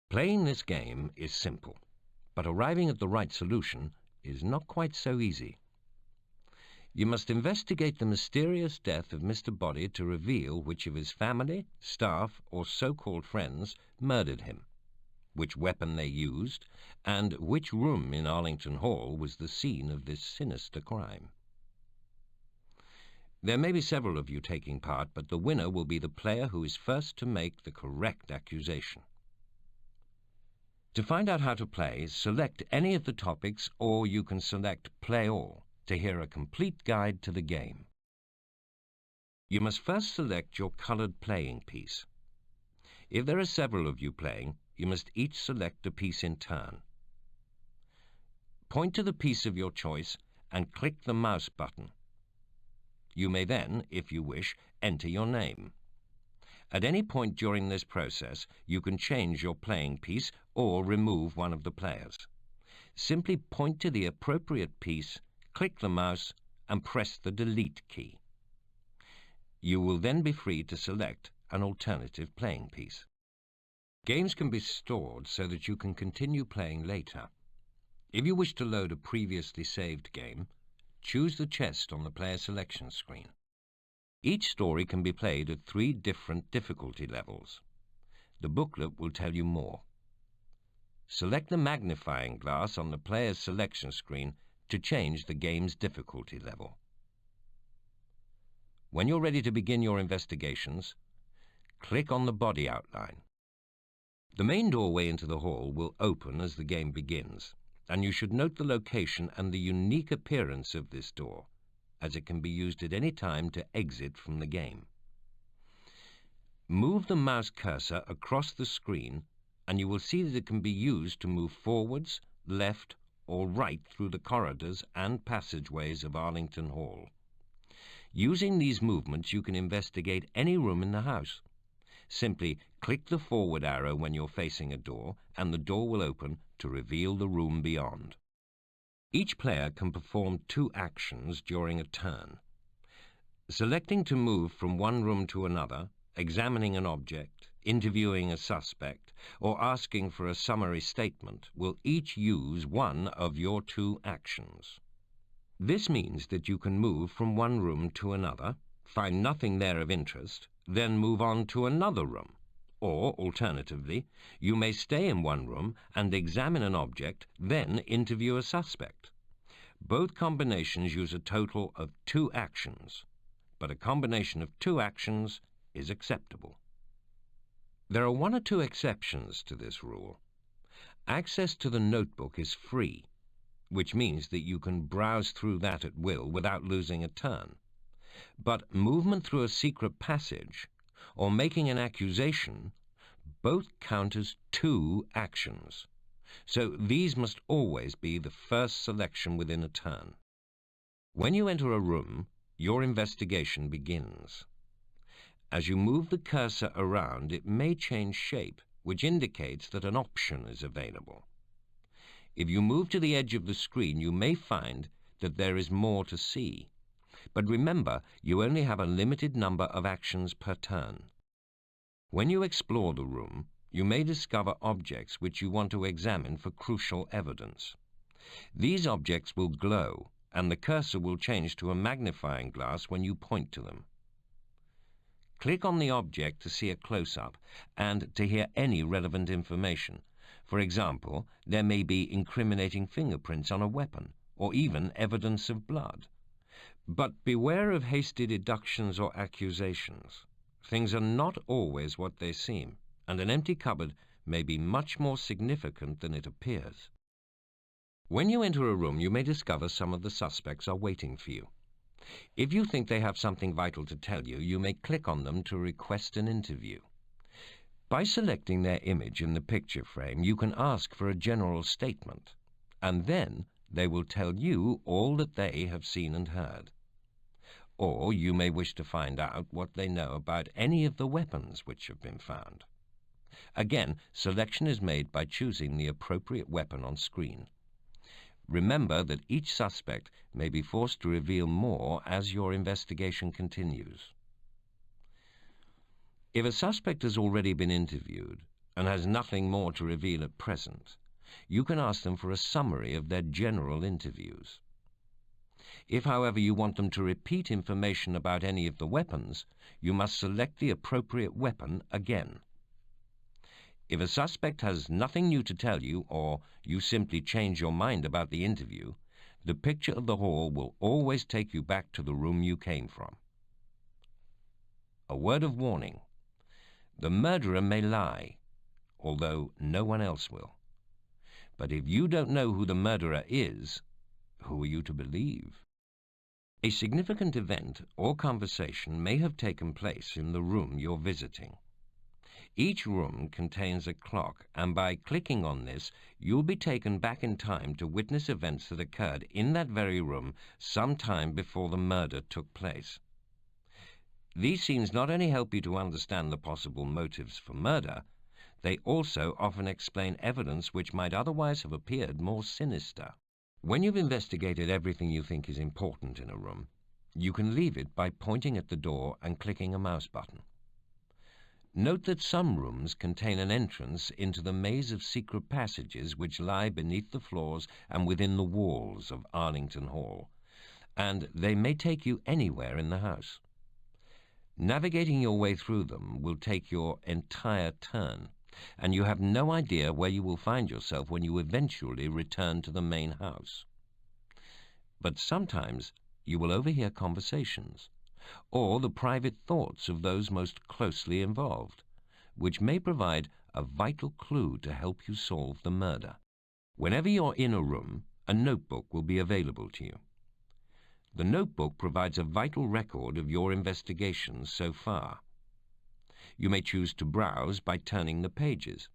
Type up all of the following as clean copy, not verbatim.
Playing this game is simple, but arriving at the right solution is not quite so easy. You must investigate the mysterious death of Mr. Body to reveal which of his family, staff, or so-called friends murdered him, which weapon they used, and which room in Arlington Hall was the scene of this sinister crime. There may be several of you taking part, but the winner will be the player who is first to make the correct accusation. To find out how to play, select any of the topics, or you can select Play All to hear a complete guide to the game. You must first select your colored playing piece. If there are several of you playing, you must each select a piece in turn. Point to the piece of your choice and click the mouse button. You may then, if you wish, enter your name. At any point during this process, you can change your playing piece or remove one of the players. Simply point to the appropriate piece, click the mouse, and press the Delete key. You will then be free to select an alternative playing piece. Games can be stored so that you can continue playing later. If you wish to load a previously saved game, choose the chest on the player selection screen. Each story can be played at 3 different difficulty levels. The booklet will tell you more. Select the magnifying glass on the player's selection screen to change the game's difficulty level. When you're ready to begin your investigations, click on the body outline. The main doorway into the hall will open as the game begins, and you should note the location and the unique appearance of this door, as it can be used at any time to exit from the game. Move the mouse cursor across the screen and you will see that it can be used to move forwards, left, or right through the corridors and passageways of Arlington Hall. Using these movements, you can investigate any room in the house. Simply click the forward arrow when you're facing a door, and the door will open to reveal the room beyond. Each player can perform 2 actions during a turn. Selecting to move from one room to another, examining an object, interviewing a suspect, or asking for a summary statement will each use one of your 2 actions. This means that you can move from one room to another, find nothing there of interest, then move on to another room. Or, alternatively, you may stay in one room and examine an object, then interview a suspect. Both combinations use a total of 2 actions, but a combination of 2 actions is acceptable. There are 1 or 2 exceptions to this rule. Access to the notebook is free, which means that you can browse through that at will without losing a turn. But movement through a secret passage or making an accusation both count as 2 actions. So these must always be the first selection within a turn. When you enter a room, your investigation begins. As you move the cursor around, it may change shape, which indicates that an option is available. If you move to the edge of the screen, you may find that there is more to see. But remember, you only have a limited number of actions per turn. When you explore the room, you may discover objects which you want to examine for crucial evidence. These objects will glow, and the cursor will change to a magnifying glass when you point to them. Click on the object to see a close-up and to hear any relevant information. For example, there may be incriminating fingerprints on a weapon, or even evidence of blood. But beware of hasty deductions or accusations. Things are not always what they seem, and an empty cupboard may be much more significant than it appears. When you enter a room, you may discover some of the suspects are waiting for you. If you think they have something vital to tell you, you may click on them to request an interview. By selecting their image in the picture frame, you can ask for a general statement, and then they will tell you all that they have seen and heard. Or you may wish to find out what they know about any of the weapons which have been found. Again, selection is made by choosing the appropriate weapon on screen. Remember that each suspect may be forced to reveal more as your investigation continues. If a suspect has already been interviewed and has nothing more to reveal at present, you can ask them for a summary of their general interviews. If, however, you want them to repeat information about any of the weapons, you must select the appropriate weapon again. If a suspect has nothing new to tell you, or you simply change your mind about the interview, the picture of the hall will always take you back to the room you came from. A word of warning. The murderer may lie, although no one else will. But if you don't know who the murderer is, who are you to believe? A significant event or conversation may have taken place in the room you're visiting. Each room contains a clock, and by clicking on this, you'll be taken back in time to witness events that occurred in that very room some time before the murder took place. These scenes not only help you to understand the possible motives for murder, they also often explain evidence which might otherwise have appeared more sinister. When you've investigated everything you think is important in a room, you can leave it by pointing at the door and clicking a mouse button. Note that some rooms contain an entrance into the maze of secret passages which lie beneath the floors and within the walls of Arlington Hall, and they may take you anywhere in the house. Navigating your way through them will take your entire turn, and you have no idea where you will find yourself when you eventually return to the main house. But sometimes you will overhear conversations, or the private thoughts of those most closely involved, which may provide a vital clue to help you solve the murder. Whenever you're in a room, a notebook will be available to you. The notebook provides a vital record of your investigations so far. You may choose to browse by turning the pages.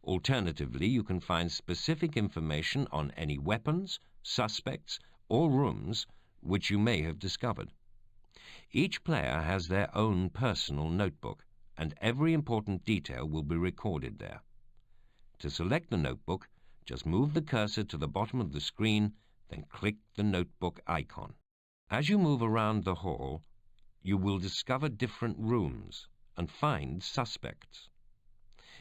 Alternatively, you can find specific information on any weapons, suspects, or rooms which you may have discovered. Each player has their own personal notebook, and every important detail will be recorded there. To select the notebook, just move the cursor to the bottom of the screen, then click the notebook icon. As you move around the hall, you will discover different rooms and find suspects.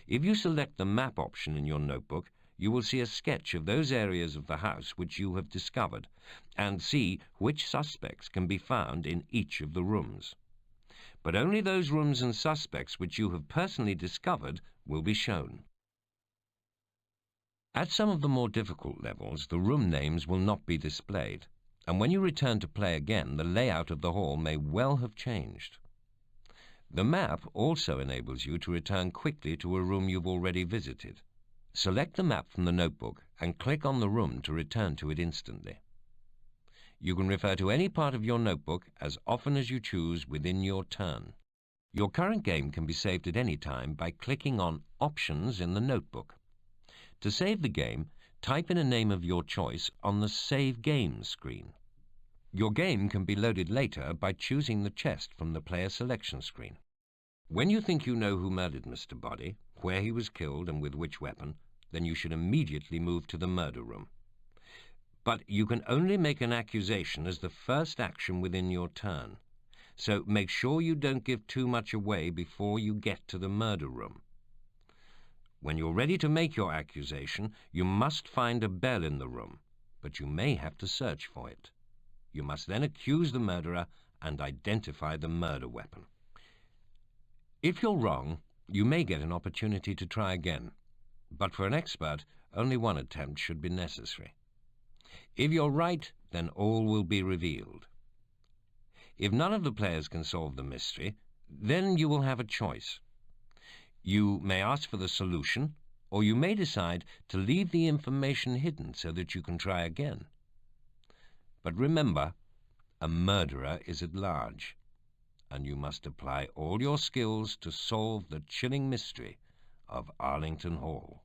If you select the map option in your notebook, you will see a sketch of those areas of the house which you have discovered and see which suspects can be found in each of the rooms. But only those rooms and suspects which you have personally discovered will be shown. At some of the more difficult levels, the room names will not be displayed, and when you return to play again, the layout of the hall may well have changed. The map also enables you to return quickly to a room you've already visited. Select the map from the notebook and click on the room to return to it instantly. You can refer to any part of your notebook as often as you choose within your turn. Your current game can be saved at any time by clicking on Options in the notebook. To save the game, type in a name of your choice on the Save Game screen. Your game can be loaded later by choosing the chest from the player selection screen. When you think you know who murdered Mr. Body, where he was killed and with which weapon, then you should immediately move to the murder room. But you can only make an accusation as the first action within your turn, so make sure you don't give too much away before you get to the murder room. When you're ready to make your accusation, you must find a bell in the room, but you may have to search for it. You must then accuse the murderer and identify the murder weapon. If you're wrong, you may get an opportunity to try again, but for an expert, only one attempt should be necessary. If you're right, then all will be revealed. If none of the players can solve the mystery, then you will have a choice. You may ask for the solution, or you may decide to leave the information hidden so that you can try again. But remember, a murderer is at large, and you must apply all your skills to solve the chilling mystery of Arlington Hall.